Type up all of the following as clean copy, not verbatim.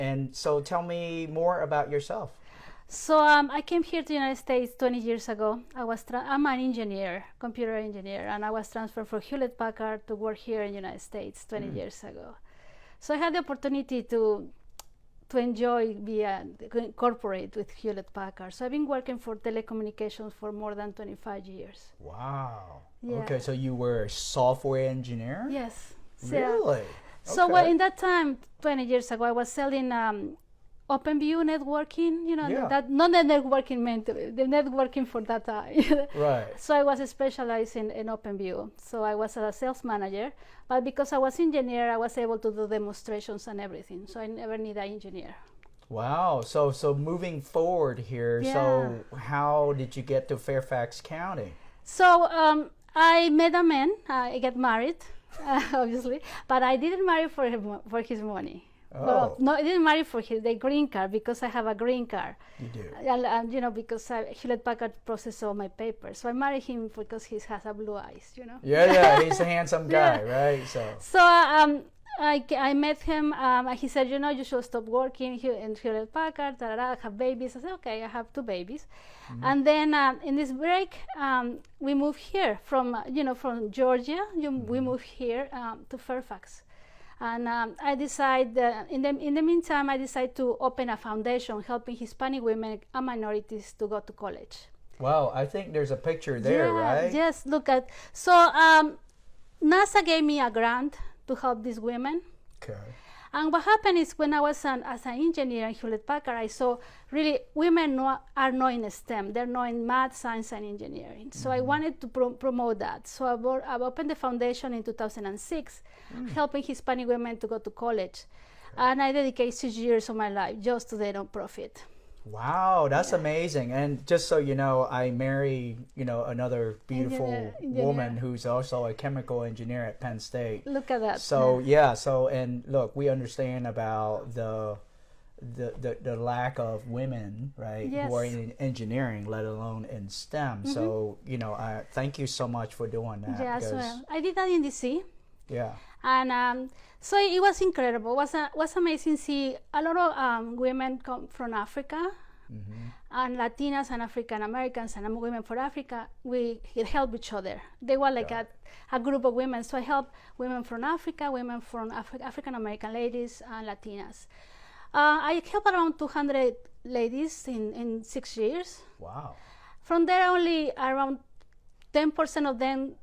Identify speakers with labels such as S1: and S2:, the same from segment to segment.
S1: And so tell me more about yourself.
S2: So I came here to the United States 20 years ago. I'm an engineer, computer engineer, and I was transferred from Hewlett-Packard to work here in the United States 20 years ago. So I had the opportunity to enjoy corporate with Hewlett-Packard. So I've been working for telecommunications for more than 25 years.
S1: Wow.
S2: Yeah.
S1: Okay, so you were a software engineer?
S2: Yes.
S1: Really?
S2: So
S1: Okay.
S2: in that time, 20 years ago, I was selling OpenView networking, that not the networking meant the networking for that time.
S1: Right.
S2: So I was specialized in OpenView. So I was a sales manager, but because I was engineer, I was able to do demonstrations and everything. So I never need an engineer.
S1: Wow. So moving forward here, so how did you get to Fairfax County?
S2: So I met a man. I got married, obviously, but I didn't marry for his money.
S1: Oh.
S2: Well, no, I didn't marry for the green card because I have a green card.
S1: You do.
S2: And because Hewlett-Packard processed all my papers. So I married him because he has a blue eyes,
S1: Yeah, he's a handsome guy, right?
S2: So I met him. He said, you should stop working in Hewlett-Packard. Have babies. I said, okay, I have 2 babies. And then in this break, we moved here from Georgia. We moved here to Fairfax. And I decided, in the meantime, I decided to open a foundation helping Hispanic women and minorities to go to college.
S1: Wow, I think there's a picture there, right?
S2: Yes, look at. So NASA gave me a grant to help these women.
S1: Okay.
S2: And what happened is when I was as an engineer in Hewlett-Packard, I saw really women are not in STEM. They're not in math, science, and engineering. So I wanted to promote that. So I opened the foundation in 2006, helping Hispanic women to go to college. And I dedicated 6 years of my life just to the nonprofit.
S1: Wow, that's amazing. And just so you know, I marry, another beautiful woman who's also a chemical engineer at Penn State.
S2: Look at that.
S1: So and look, we understand about the lack of women, right, who are in engineering, let alone in STEM. So, I thank you so much for doing that.
S2: Yeah, so I did that in DC.
S1: Yeah.
S2: And so it was incredible. It was amazing to see a lot of women come from Africa, and Latinas and African Americans and women from Africa. We help each other. They were like a group of women. So I help women from Africa, women from African American ladies, and Latinas. I helped around 200 ladies in 6 years.
S1: Wow.
S2: From there, only around 10% of them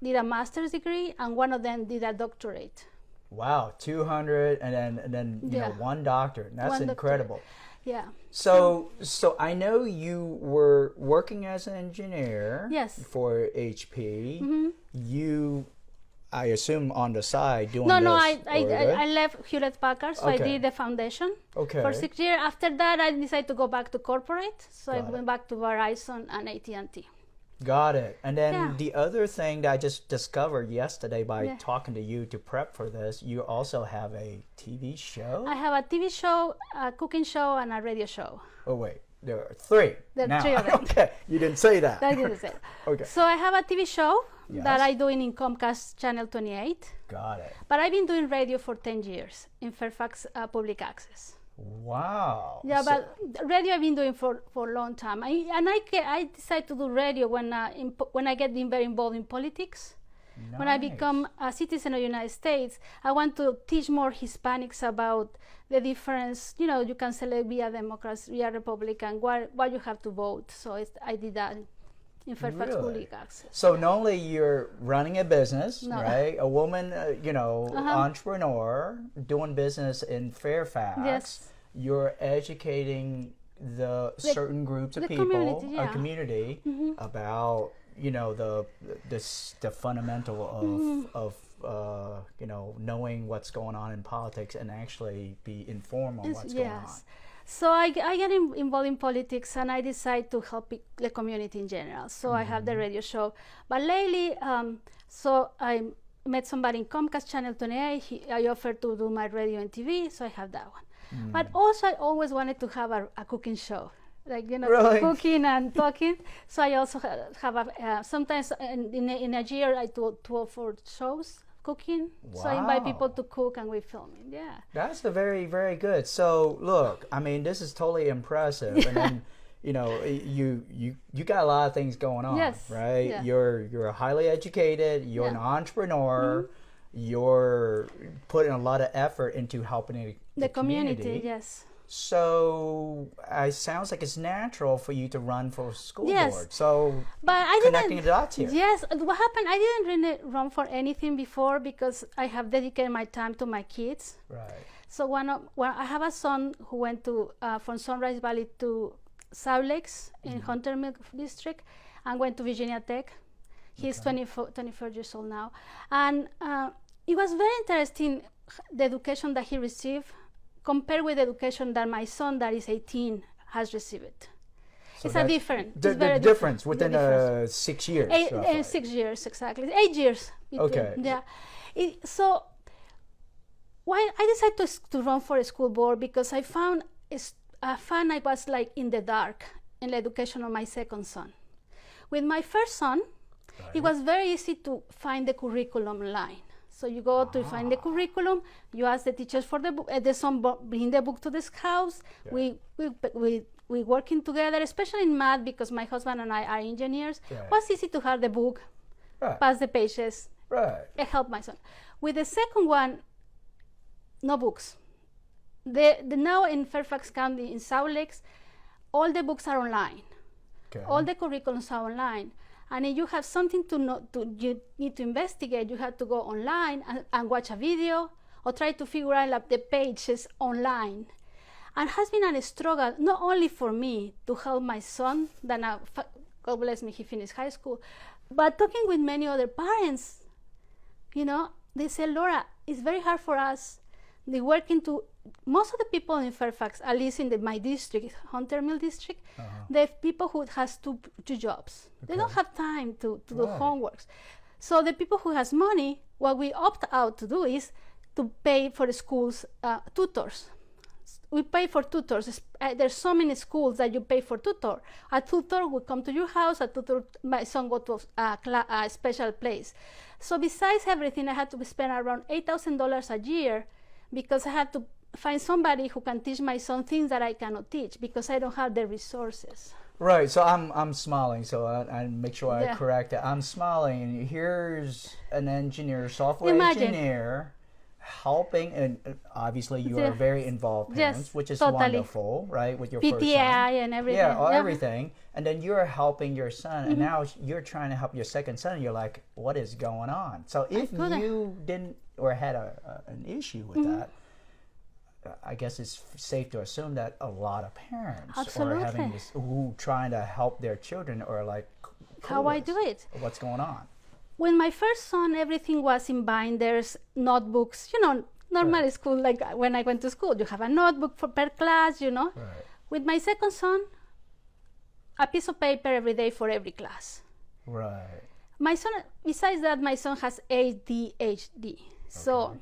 S2: did a master's degree, and one of them did a doctorate.
S1: Wow, 200, and then one doctorate. That's incredible.
S2: Doctorate. Yeah.
S1: So I know you were working as an engineer. For HP. You, I assume, on the side doing
S2: No,
S1: this.
S2: I left Hewlett-Packard, so I did the foundation for 6 years. After that, I decided to go back to corporate, so I went back to Verizon and AT&T.
S1: Got it. And then the other thing that I just discovered yesterday by talking to you to prep for this, you also have a TV show?
S2: I have a TV show, a cooking show, and a radio show.
S1: Oh, wait. There are 3.
S2: There are 3 of them.
S1: Okay. You didn't say that.
S2: I didn't say it.
S1: Okay.
S2: So I have a TV show that I do in Comcast Channel 28.
S1: Got it.
S2: But I've been doing radio for 10 years in Fairfax Public Access.
S1: Wow.
S2: Yeah, but radio I've been doing for a long time. I decided to do radio when I get very involved in politics. Nice. When I become a citizen of the United States, I want to teach more Hispanics about the difference. You can select via Democrat, via Republican, why you have to vote. So I did that in Fairfax Public Access.
S1: So not only you're running a business, right? A woman, entrepreneur doing business in Fairfax. Yes. You're educating the certain groups of people, a community, about the fundamental of knowing what's going on in politics and actually be informed on what's going on.
S2: So I get involved in politics, and I decide to help the community in general. So I have the radio show. But lately, so I met somebody in Comcast Channel 28. I offered to do my radio and TV, so I have that one. But also, I always wanted to have a cooking show,
S1: really?
S2: Cooking and talking. So I also have sometimes in a year I do 2 or 4 shows, cooking.
S1: Wow.
S2: So I invite people to cook and we film it. Yeah.
S1: That's very, very good. So look, I mean, this is totally impressive. And then, you know, you got a lot of things going on,
S2: Yes.
S1: right?
S2: Yeah.
S1: You're highly educated. You're an entrepreneur. You're putting a lot of effort into helping the
S2: community. Yes.
S1: So it sounds like it's natural for you to run for school board. So
S2: but I
S1: connecting the dots here.
S2: Yes. What happened? I didn't really run for anything before because I have dedicated my time to my kids.
S1: Right.
S2: So I have a son who went to from Sunrise Valley to South Lakes in Hunter Milk District and went to Virginia Tech. He's 24 years old now. And it was very interesting, the education that he received compared with the education that my son that is 18 has received. So it's a different.
S1: The difference within 6 years.
S2: 6 years, exactly. 8 years. Between,
S1: okay.
S2: Yeah. So why I decided to run for a school board because I found I was like in the dark in the education of my second son. With my first son, it was very easy to find the curriculum online. So you go to find the curriculum, you ask the teachers for the book, the son bring the book to this house. Yeah. We working together, especially in math because my husband and I are engineers. Right. It was easy to have the book, pass the pages.
S1: Right.
S2: It helped my son. With the second one, no books. The now in Fairfax County in South Lakes, all the books are online. Okay. All the curriculums are online. And if you have something to know, you need to investigate, you have to go online and watch a video or try to figure out the pages online. And it has been a struggle, not only for me to help my son, that now, God bless me, he finished high school, but talking with many other parents, you know, they say, Laura, it's very hard for us. They work into, most of the people in Fairfax, at least in my district, Hunter Mill district, they have people who has two jobs. Okay. They don't have time to do homeworks. So the people who has money, what we opt out to do is to pay for the school's tutors. We pay for tutors. There's so many schools that you pay for tutor. A tutor will come to your house. A tutor, my son go to a special place. So besides everything, I had to spend around $8,000 a year because I had to find somebody who can teach my son things that I cannot teach because I don't have the resources.
S1: Right. So I'm smiling. So I make sure I correct it. I'm smiling, and here's an engineer, software engineer, helping, and obviously you are very involved parents, which is wonderful, right? With your first son.
S2: PTI and everything.
S1: Yeah, everything. And then you're helping your son, and now you're trying to help your second son, and you're like, what is going on? So if you didn't or had an issue with that, I guess it's safe to assume that a lot of parents are having this, who trying to help their children, or like,
S2: how I do it?
S1: What's going on?
S2: When my first son, everything was in binders, notebooks, you know, normal school, like when I went to school, you have a notebook per class, you know. Right. With my second son, a piece of paper every day for every class. Right. My son, besides that, my son has ADHD. So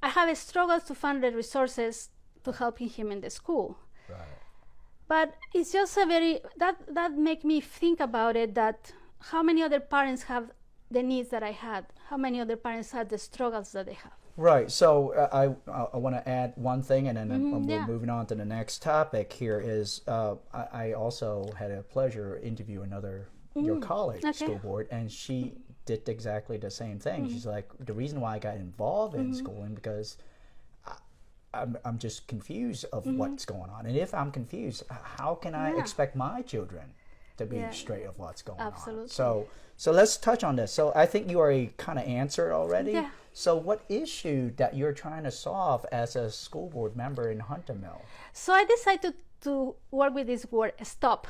S2: I have struggled to find the resources to helping him in the school. Right. But it's just that make me think about it, that how many other parents have the needs that I had, how many other parents had the struggles that they have. Right.
S1: So I want to add one thing, and then we're moving on to the next topic here is I also had a pleasure interview another your colleague school board, and she did exactly the same thing. She's like, the reason why I got involved in schooling because I'm just confused of what's going on, and if I'm confused, how can I expect my children to be straight of what's going on? So let's touch on this. So I think you already kind of answered already. Yeah. So what issue that you're trying to solve as a school board member in Hunter Mill?
S2: So I decided to work with this word, stop.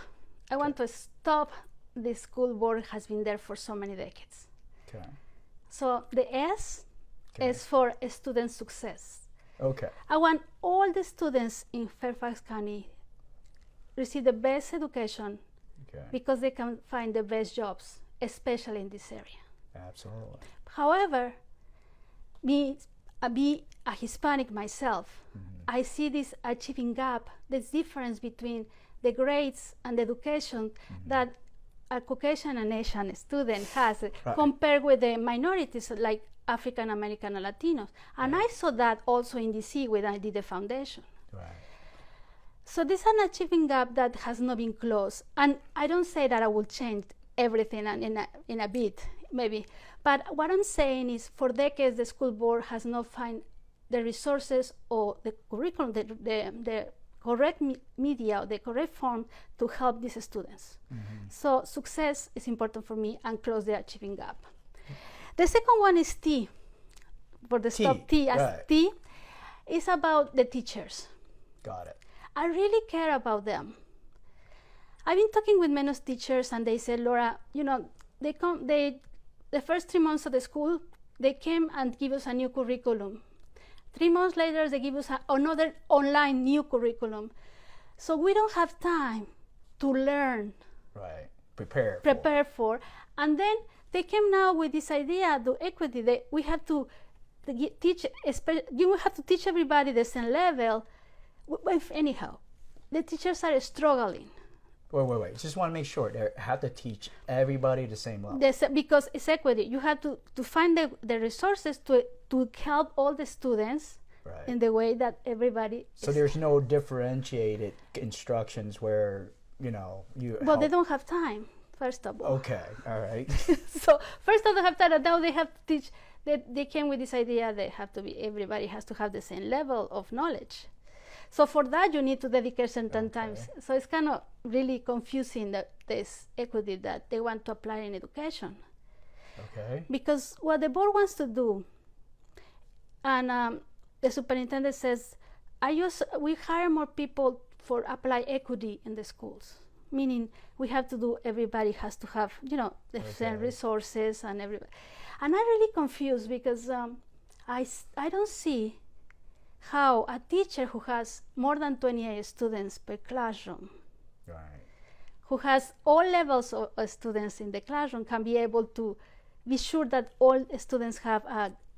S2: I want to stop the school board has been there for so many decades. Okay. So the S is for student success. Okay. I want all the students in Fairfax County receive the best education because they can find the best jobs, especially in this area.
S1: Absolutely.
S2: However, be a Hispanic myself, I see this achieving gap, this difference between the grades and the education that a Caucasian and Asian student has compared with the minorities like African American and Latinos. And I saw that also in DC when I did the foundation.
S1: Right.
S2: So this is an achieving gap that has not been closed. And I don't say that I will change everything in a bit, maybe. But what I'm saying is, for decades, the school board has not found the resources or the curriculum, the correct media, the correct form to help these students. So success is important for me, and close the achieving gap. The second one is T, for the stop T as
S1: right.
S2: T, is about the teachers.
S1: Got it.
S2: I really care about them. I've been talking with many teachers, and they said, Laura, you know, the first 3 months of the school, they came and give us a new curriculum. 3 months later, they give us another online new curriculum. So we don't have time to learn.
S1: Right. Prepare for.
S2: And then they came now with this idea, the equity, that we have to teach everybody the same level. Anyhow, the teachers are struggling.
S1: Wait. Just want to make sure they have to teach everybody the same level.
S2: Because it's equity. You have to find the resources to help all the students
S1: right.
S2: in the way that everybody.
S1: So there's no differentiated instructions where, you know, you.
S2: Well, they don't have time. First of all.
S1: Okay. All right.
S2: So first of all, they have time. Now they have to teach. They came with this idea. Everybody has to have the same level of knowledge. So for that, you need to dedicate certain times. So it's kind of really confusing that this equity that they want to apply in education.
S1: Okay.
S2: Because what the board wants to do, and the superintendent says, we hire more people for apply equity in the schools. Meaning we have to do, everybody has to have, you know, the same resources and everybody. And I'm really confused because I don't see how a teacher who has more than 28 students per classroom,
S1: right.
S2: who has all levels of students in the classroom, can be able to be sure that all students have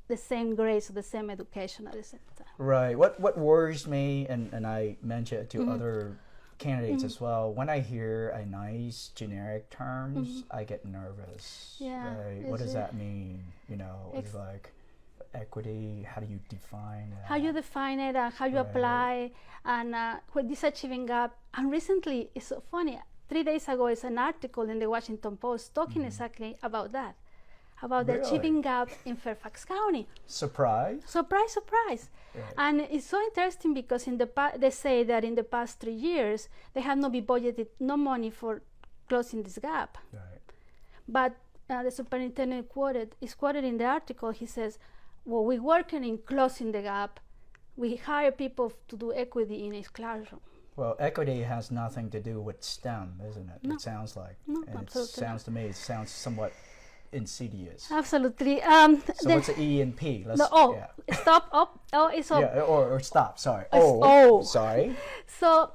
S2: the same grades or the same education at the same time.
S1: Right. What worries me, and I mentioned it to other candidates as well, when I hear a nice generic terms, I get nervous.
S2: Yeah.
S1: Right? What does that mean? You know, it's like equity, how do you define that?
S2: How you define it, how you apply, and with this achieving gap. And recently, it's so funny, 3 days ago, it's an article in the Washington Post talking exactly about that, about the achieving gap in Fairfax County.
S1: Surprise?
S2: Surprise. Right. And it's so interesting because they say that in the past 3 years, they have not been budgeted no money for closing this gap.
S1: Right.
S2: But the superintendent is quoted in the article. He says, well, we're working in closing the gap. We hire people to do equity in his classroom.
S1: Well, equity has nothing to do with STEM, isn't it?
S2: No.
S1: It sounds like.
S2: No,
S1: and
S2: absolutely
S1: it sounds somewhat insidious.
S2: Absolutely.
S1: So what's the E and P?
S2: Stop. It's up.
S1: Yeah, or stop. Sorry. Sorry.
S2: So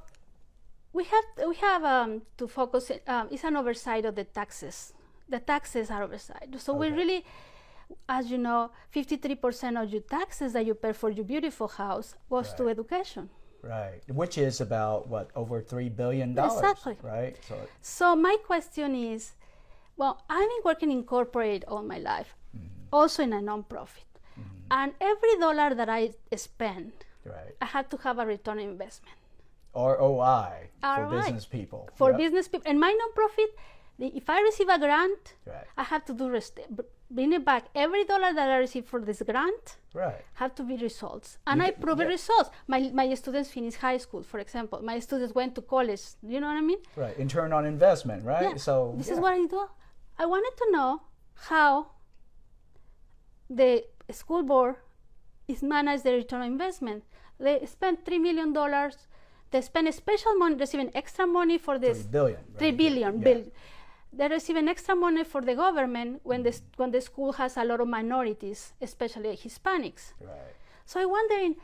S2: we have to focus. It's an oversight of the taxes. The taxes are oversight. So we really, as you know, 53% of your taxes that you pay for your beautiful house goes to education.
S1: Right, which is about over $3 billion.
S2: Exactly.
S1: Right.
S2: So my question is, well, I've been working in corporate all my life, also in a nonprofit, and every dollar that I spend, I have to have a return on investment.
S1: ROI for business people.
S2: For business people, and my nonprofit, if I receive a grant, I have to bring it back. Every dollar that I receive for this grant have to be results. And I prove results. My students finish high school, for example. My students went to college. You know what I mean?
S1: Right. Return on investment, right?
S2: Yeah.
S1: So
S2: this is what I do. I wanted to know how the school board is managed the return on investment. They spend $3 million. They spend special money, receiving extra money for this.
S1: $3 billion.
S2: $3 billion. They receive an extra money for the government when the school has a lot of minorities, especially Hispanics.
S1: Right.
S2: So I'm wondering,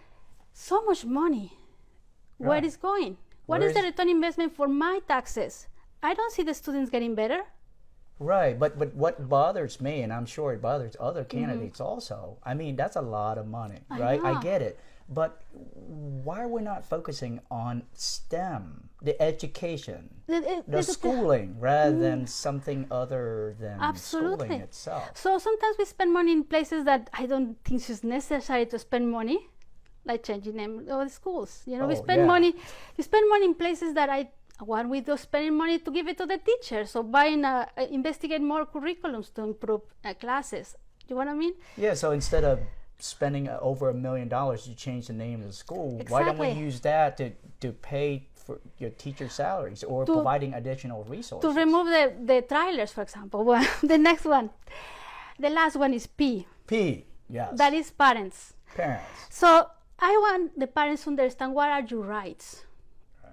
S2: so much money, where is going? What is the return investment for my taxes? I don't see the students getting better.
S1: Right, but what bothers me, and I'm sure it bothers other candidates also, I mean, that's a lot of money, right? I get it. But why are we not focusing on STEM, the education, the schooling, rather than something other than schooling itself?
S2: So sometimes we spend money in places that I don't think it's necessary to spend money, like changing them of the schools. You know, we spend money in places that when we do spending money to give it to the teachers, so investigate more curriculums to improve classes. You know what I mean?
S1: Yeah, so instead of spending over $1 million, you change the name of the school. Exactly. Why don't we use that to pay for your teacher salaries or providing additional resources?
S2: To remove the trailers, for example. Well, the next one, the last one is P.
S1: P, yes.
S2: That is parents.
S1: Parents.
S2: So I want the parents to understand what are your rights. Right.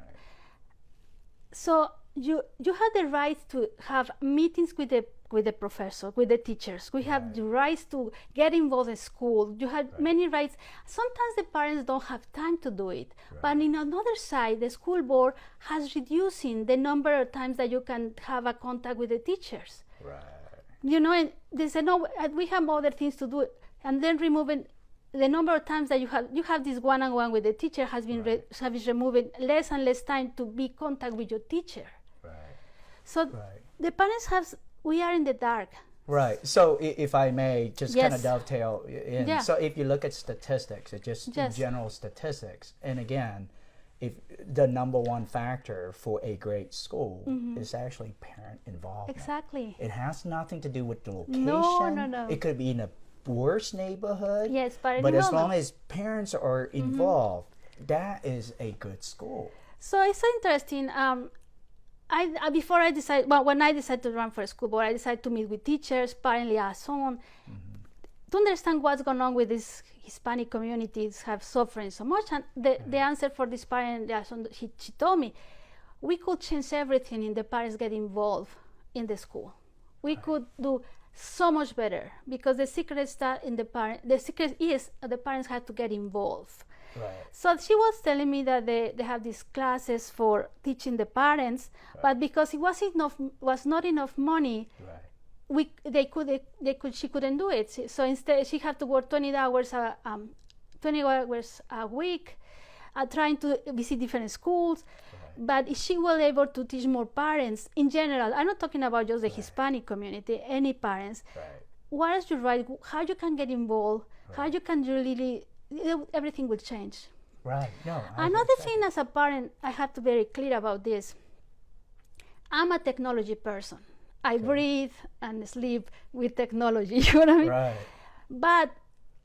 S2: So you have the right to have meetings with the professor, with the teachers. We have the rights to get involved in school. You have many rights. Sometimes the parents don't have time to do it. But on another side, the school board has reducing the number of times that you can have a contact with the teachers. Right. You know, and they say, no, we have other things to do. And then removing the number of times that you have this one-on-one with the teacher has been removing less and less time to be contact with your teacher. Right. So the parents we are in the dark.
S1: Right. So if I may just kind of dovetail in. Yeah. So if you look at statistics, it's just general statistics. And again, if the number one factor for a great school is actually parent involvement.
S2: Exactly.
S1: It has nothing to do with the location.
S2: No.
S1: It could be in a worse neighborhood.
S2: Yes,
S1: but as long as parents are involved, that is a good school.
S2: So it's so interesting. Before I decided, when I decided to run for a school board, I decided to meet with teachers, parent liaison, to understand what's going on with these Hispanic communities have suffering so much. And the answer for this parent liaison, she told me, we could change everything and the parents get involved in the school. We could do so much better because the secret is the parents have to get involved. Right. So she was telling me that they have these classes for teaching the parents, but because it was not enough money, she couldn't do it. So instead, she had to work 20 hours a week, trying to visit different schools. But if she was able to teach more parents in general, I'm not talking about just the Hispanic community, any parents. What is your right? How you can get involved? How you can really everything will change.
S1: Right. No.
S2: Another thing, as a parent, I have to be very clear about this. I'm a technology person. I breathe and sleep with technology. You know what I mean? Right. But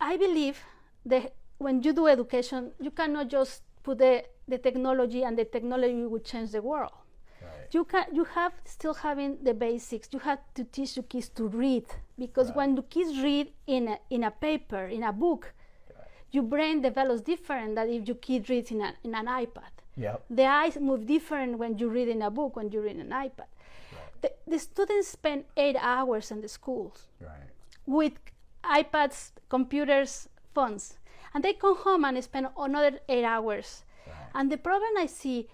S2: I believe that when you do education, you cannot just put the technology and the technology will change the world. Right. You have still having the basics. You have to teach your kids to read because when the kids read in a paper, in a book, your brain develops different than if your kid reads in an iPad. Yep. The eyes move different when you read in a book, when you read in an iPad. Right. The students spend 8 hours in the schools with iPads, computers, phones. And they come home and spend another 8 hours. Right. And the problem I see,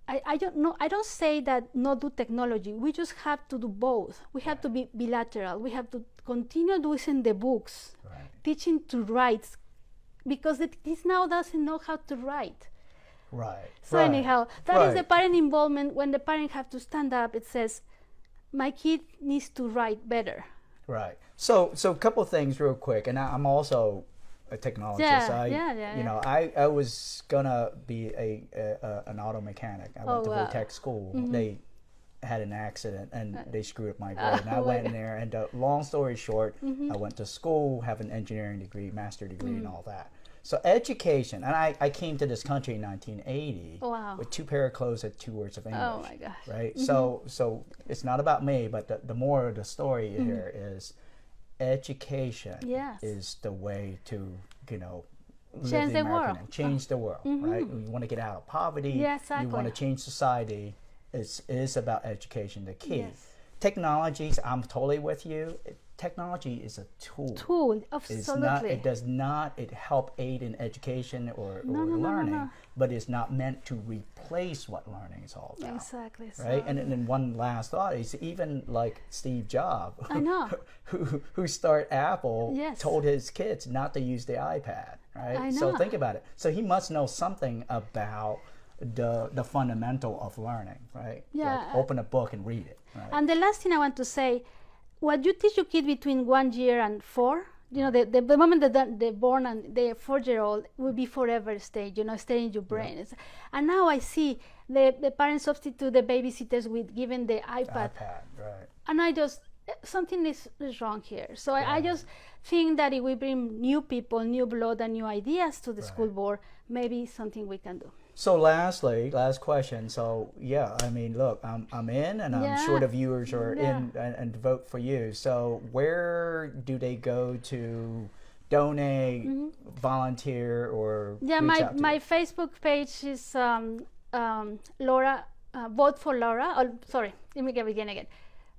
S2: I don't say that not do technology. We just have to do both. We have to be bilateral. We have to continue doing the books, teaching to write, because the kids now doesn't know how to write. Right. So anyhow, that is the parent involvement. When the parent have to stand up, it says, my kid needs to write better. Right.
S1: So a couple of things real quick, and I'm also a technologist. You know, I was gonna be an auto mechanic. I went to Vortex School. They had an accident and they screwed up my grade. And I went in there, and long story short, I went to school, have an engineering degree, master degree, and all that. So education, and I came to this country in 1980 with 2 pair of clothes and 2 words of English. Oh my gosh! Right. So it's not about me, but the more of the story here is education is the way to
S2: change the world.
S1: Change the world. Right. You want to get out of poverty.
S2: Yeah, exactly.
S1: You want to change society. It is about education, the key. Yes. Technologies, I'm totally with you. Technology is a tool.
S2: Absolutely.
S1: It help aid in education or learning, but it's not meant to replace what learning is all about.
S2: Exactly.
S1: Right? And then one last thought is even like Steve Jobs, who started Apple, told his kids not to use the iPad. right?
S2: I know.
S1: So think about it. So he must know something about the fundamental of learning, right?
S2: Yeah.
S1: Like open a book and read it. Right?
S2: And the last thing I want to say, what you teach your kid between 1 year and 4, you know, the moment that they're born and they're 4-year-old will be forever stay in your brain.
S1: Yeah.
S2: And now I see the parents substitute the babysitters with giving the iPad.
S1: Right.
S2: And I just, something is wrong here. So I just think that if we bring new people, new blood, and new ideas to the school board, maybe something we can do.
S1: So last question. So yeah, I mean, look, I'm in, and I'm sure the viewers are in and vote for you. So where do they go to donate, volunteer, or reach out to
S2: my
S1: you?
S2: Facebook page is Laura, Vote for Laura. Oh, sorry, let me begin again.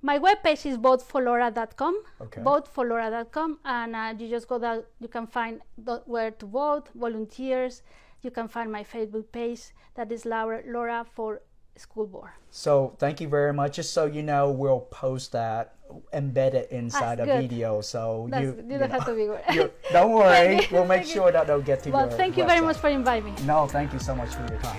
S2: My webpage is voteforlaura.com, voteforlaura.com, and you just go there. You can find where to vote, volunteers. You can find my Facebook page, that is Laura for School Board.
S1: So thank you very much. Just so you know, we'll post that embedded inside a video. So you
S2: don't have to be worried.
S1: Don't worry. We'll make sure that they'll get to your
S2: Well, thank you very much for inviting me.
S1: No, thank you so much for your time.